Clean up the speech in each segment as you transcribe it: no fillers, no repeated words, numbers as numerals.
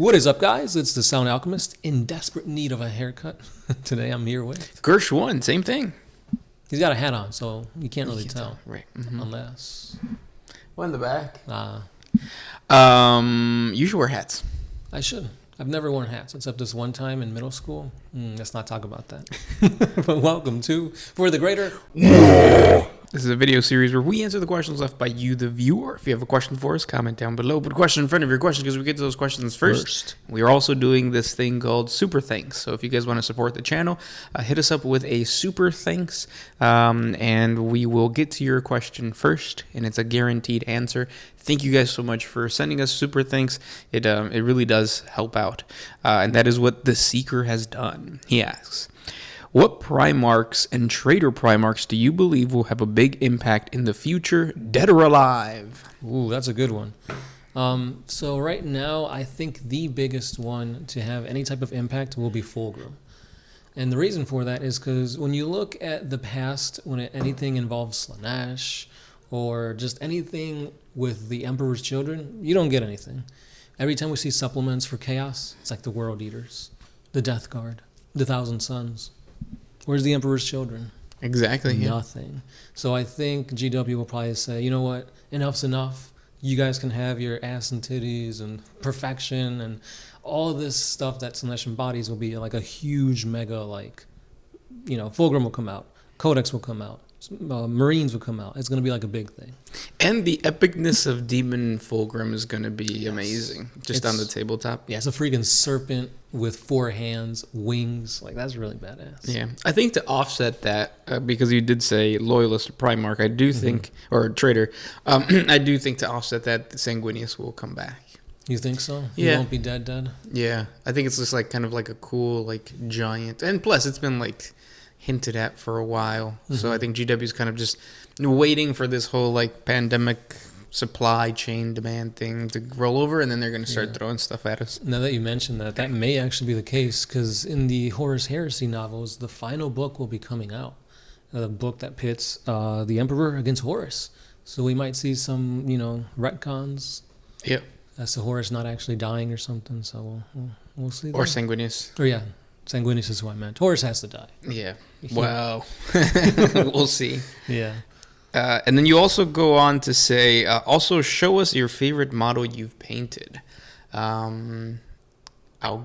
What is up, guys? It's the Sound Alchemist in desperate need of a haircut. Today I'm here with Gersh1, same thing. He's got a hat on, so you can't really tell. Right. Unless One in the back. uh, You should wear hats. I should. I've never worn hats except this one time in middle school. Let's not talk about that. But welcome to For the Greater. This is a video series where we answer the questions left by you, the viewer. If you have a question for us, comment down below. Put a question in front of your question because we get to those questions first. We are also doing this thing called Super Thanks. So if you guys want to support the channel, hit us up with a Super Thanks, and we will get to your question first, and it's a guaranteed answer. Thank you guys so much for sending us Super Thanks. It really does help out, and that is what the Seeker has done. He asks, what Primarchs and Trader Primarchs do you believe will have a big impact in the future, dead or alive? Ooh, that's a good one. So right now, I think the biggest one to have any type of impact will be Fulgrim. And the reason for that is because when you look at the past, when anything involves Slaanesh or just anything with the Emperor's Children, you don't get anything. Every time we see supplements for Chaos, it's like the World Eaters, the Death Guard, the Thousand Suns. Where's the Emperor's Children? Exactly. Nothing. Yeah. So I think GW will probably say, you know what, enough's enough. You guys can have your ass and titties and perfection and all this stuff that Slaanesh embodies will be like a huge mega, like, you know, Fulgrim will come out, Codex will come out, Marines will come out. It's going to be like a big thing. And the epicness of Demon Fulgrim is going to be amazing. Just on the tabletop. Yeah, it's a freaking serpent with 4 hands, wings. Like, that's really badass. Yeah. I think to offset that, because you did say Loyalist or Primarch, I do think, or Trader, I do think to offset that, Sanguinius will come back. You think so? Yeah. He won't be dead? Yeah. I think it's just like kind of like a cool, like, giant. And plus, it's been like hinted at for a while. So I think GW's kind of just waiting for this whole like pandemic supply chain demand thing to roll over, and then they're going to start throwing stuff at us. Now that you mentioned that, that may actually be the case, because in the Horus Heresy novels, the final book will be coming out. The book that pits the Emperor against Horus. So we might see some, you know, retcons. Yep. As to Horus not actually dying or something. So we'll see. Or Sanguinius. Or yeah. Sanguinius is who I meant. Horus has to die. Yeah. Well, we'll see. Yeah. And then you also go on to say, also show us your favorite model you've painted. I'll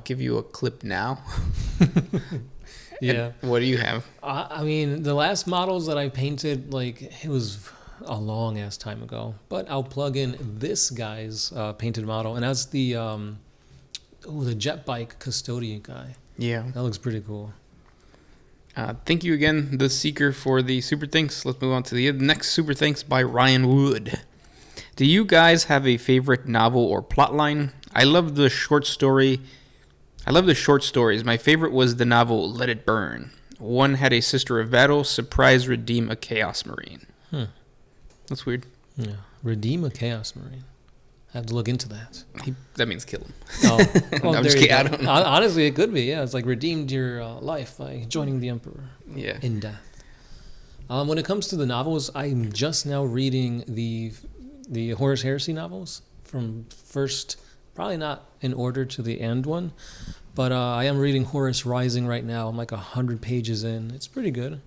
give you a clip now. Yeah. And what do you have? I mean, the last models that I painted, like, it was a long ass time ago. But I'll plug in this guy's painted model, and that's the jet bike custodian guy. Yeah. That looks pretty cool. Thank you again, The Seeker, for the Super Thanks. Let's move on to the next Super Thanks by Ryan Wood. Do you guys have a favorite novel or plotline? I love the short stories. My favorite was the novel Let It Burn. One had a Sister of Battle, surprise redeem a Chaos Marine. That's weird. Yeah. Redeem a Chaos Marine. I have to look into that. That means kill him. Oh, well, no, I'm just kidding. I don't know. Honestly, it could be. Yeah, it's like redeemed your life by joining the Emperor. Yeah. In death. When it comes to the novels, I'm just now reading the Horus Heresy novels from first, probably not in order to the end one, but I am reading Horus Rising right now. I'm like 100 pages in. It's pretty good.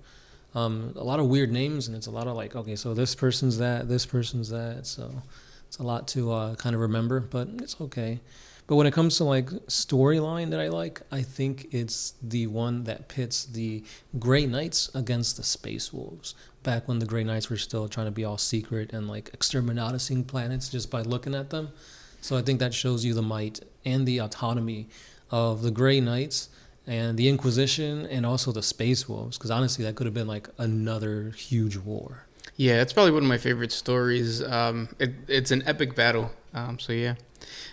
A lot of weird names, and it's a lot of like, okay, so this person's that, this person's that, so it's a lot to kind of remember, but it's okay. But when it comes to like storyline that I like, I think it's the one that pits the Grey Knights against the Space Wolves. Back when the Grey Knights were still trying to be all secret and like exterminating planets just by looking at them. So I think that shows you the might and the autonomy of the Grey Knights and the Inquisition and also the Space Wolves. Because honestly, that could have been like another huge war. Yeah, it's probably one of my favorite stories. It's an epic battle. So yeah,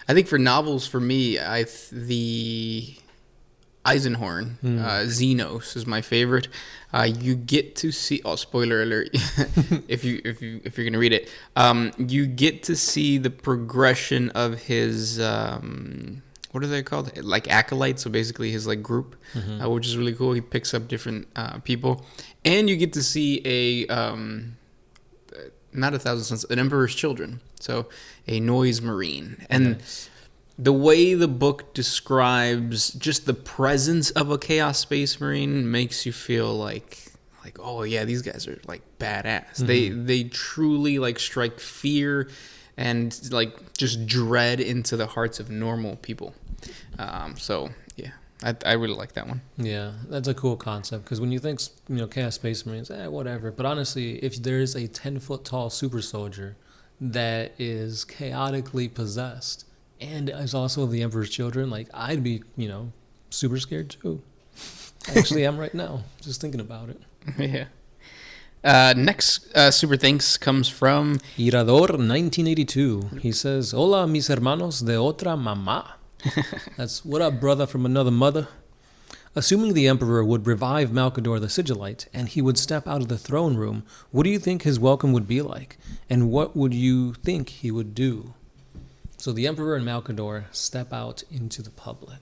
I think for novels, for me, the Eisenhorn, Xenos is my favorite. You get to see. Oh, spoiler alert! if you're gonna read it, you get to see the progression of his. What are they called? Like acolytes. So basically, his like group, which is really cool. He picks up different people, and you get to see a. Not a Thousand Sons, an Emperor's Children. So a noise marine. And the way the book describes just the presence of a Chaos Space Marine makes you feel like oh yeah, these guys are like badass. They truly like strike fear and like just dread into the hearts of normal people. So yeah, I really like that one. Yeah, that's a cool concept because when you think, Chaos Space Marines, whatever. But honestly, if there is a 10-foot tall super soldier that is chaotically possessed and is also the Emperor's children, like I'd be, super scared too. I actually am right now, just thinking about it. Yeah. Next super thanks comes from Irador 1982. He says, "Hola, mis hermanos de otra mamá." That's what up, brother from another mother. Assuming the Emperor would revive Malcador the Sigillite and he would step out of the throne room, what do you think his welcome would be like? And what would you think he would do? So the Emperor and Malcador step out into the public.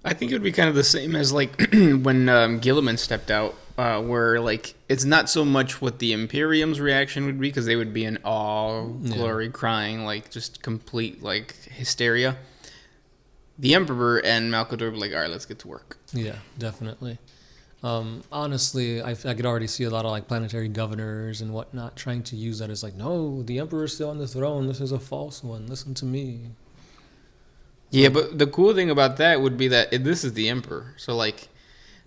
I think it would be kind of the same as like when Gilliman stepped out, where like it's not so much what the Imperium's reaction would be because they would be in awe, glory, crying, like just complete like hysteria. The Emperor and Malcador were like, all right, let's get to work. Yeah, definitely. Honestly, I could already see a lot of like planetary governors and whatnot trying to use that as like, no, the Emperor's still on the throne. This is a false one. Listen to me. Yeah, but the cool thing about that would be that this is the Emperor. So, like...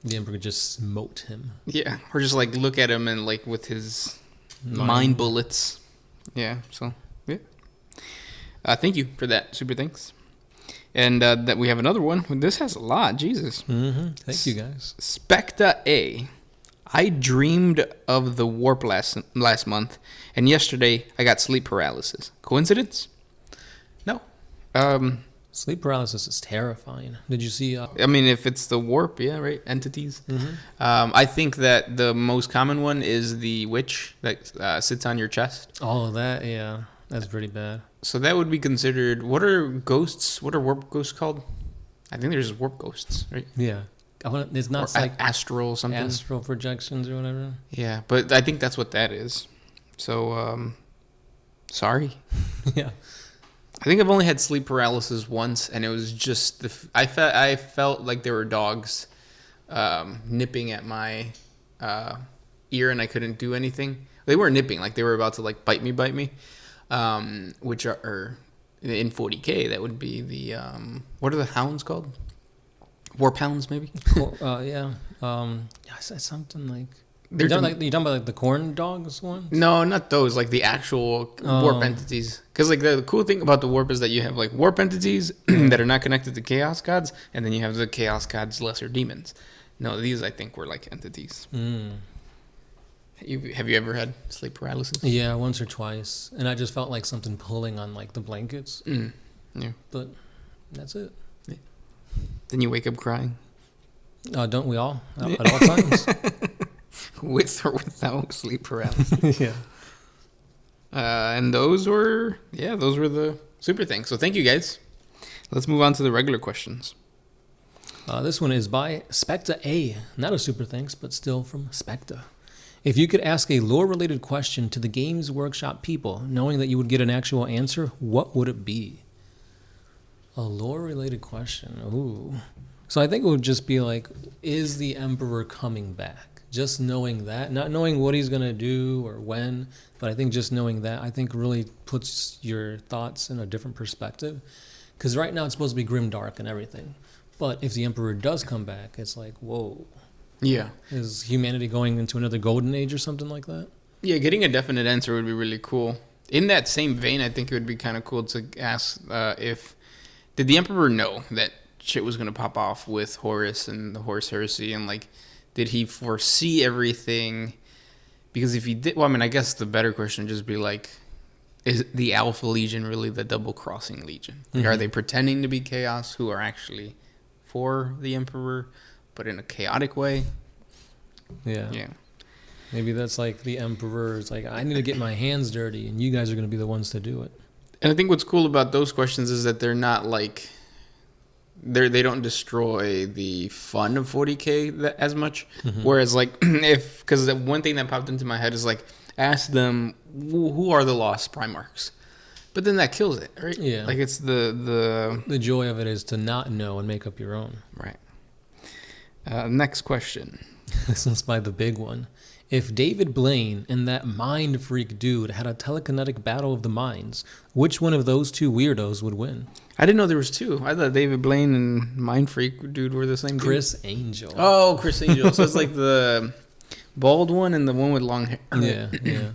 The Emperor could just smote him. Yeah, or just, like, look at him and, like, with his mind bullets. Yeah, so, yeah. Thank you for that. Super thanks. And that we have another one. This has a lot. Jesus. Mm-hmm. Thank you, guys. Specta A. I dreamed of the warp last month, and yesterday I got sleep paralysis. Coincidence? No. Sleep paralysis is terrifying. Did you see? I mean, if it's the warp, yeah, right? Entities. Mm-hmm. I think that the most common one is the witch that sits on your chest. Oh, that, yeah. That's pretty bad. So that would be considered... What are ghosts? What are warp ghosts called? I think there's warp ghosts, right? Yeah. It's not like astral something. Astral projections or whatever. Yeah, but I think that's what that is. So, sorry. Yeah. I think I've only had sleep paralysis once, and it was just I felt like there were dogs nipping at my ear, and I couldn't do anything. They weren't nipping, like they were about to like bite me. Which are in 40K, that would be the what are the hounds called? Warp hounds, maybe. Yeah. I said something like. You're talking about like the corn dogs ones? No, not those. Like the actual warp entities. Because like the cool thing about the warp is that you have like warp entities that are not connected to chaos gods, and then you have the chaos gods' lesser demons. No, these I think were like entities. Have you ever had sleep paralysis? Yeah, once or twice, and I just felt like something pulling on like the blankets. Yeah, but that's it. Yeah. Then you wake up crying. Don't we all at all times? With or without sleep paralysis. Yeah. And those were the super things. So thank you guys. Let's move on to the regular questions. This one is by Specta A. Not a super thanks, but still from Specta. If you could ask a lore-related question to the Games Workshop people, knowing that you would get an actual answer, what would it be? A lore-related question. Ooh. So I think it would just be like, is the Emperor coming back? Just knowing that, not knowing what he's going to do or when, but I think just knowing that, I think really puts your thoughts in a different perspective. Because right now it's supposed to be grimdark and everything. But if the Emperor does come back, it's like, whoa. Yeah. Is humanity going into another golden age or something like that? Yeah, getting a definite answer would be really cool. In that same vein, I think it would be kind of cool to ask did the Emperor know that shit was going to pop off with Horus and the Horus Heresy, and like, did he foresee everything? Because if he did, well, I mean, I guess the better question would just be like, is the Alpha Legion really the double-crossing Legion? Like, are they pretending to be chaos who are actually for the Emperor, but in a chaotic way? Yeah. Yeah. Maybe that's like the Emperor's like, I need to get my hands dirty, and you guys are going to be the ones to do it. And I think what's cool about those questions is that they're not like... They don't destroy the fun of 40K as much. Whereas, like, because the one thing that popped into my head is like, ask them who are the lost Primarchs, But then that kills it, right? Yeah. Like it's the joy of it is to not know and make up your own. right. Next question. This one's by the big one. If David Blaine and that mind freak dude had a telekinetic battle of the minds, which one of those two weirdos would win? I didn't know there was two. I thought David Blaine and Mind Freak dude were the same dude. Chris Angel. Oh, Chris Angel. So it's like the bald one and the one with long hair. Yeah, yeah.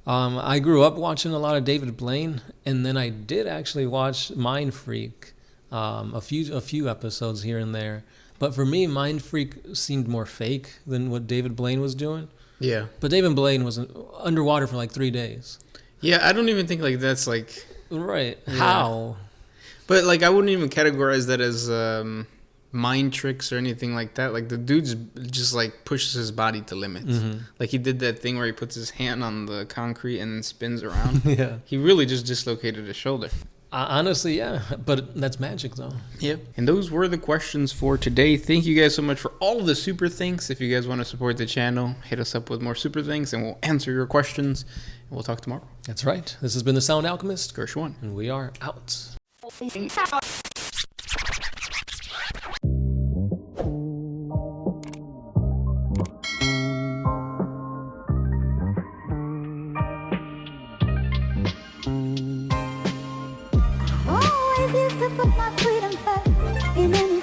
I grew up watching a lot of David Blaine, and then I did actually watch Mind Freak, a few episodes here and there. But for me, Mind Freak seemed more fake than what David Blaine was doing. Yeah. But David Blaine was underwater for like 3 days. Yeah, I don't even think like that's like Right. Yeah. How? But like I wouldn't even categorize that as mind tricks or anything like that. Like the dude's just like pushes his body to limits. Mm-hmm. Like he did that thing where he puts his hand on the concrete and then spins around. Yeah. He really just dislocated his shoulder. Honestly, yeah. But that's magic, though. Yep. And those were the questions for today. Thank you guys so much for all the super thanks. If you guys want to support the channel, hit us up with more super thanks and we'll answer your questions. And we'll talk tomorrow. That's right. This has been The Sound Alchemist. Gershwin. And we are out. Always used to put my freedom first in any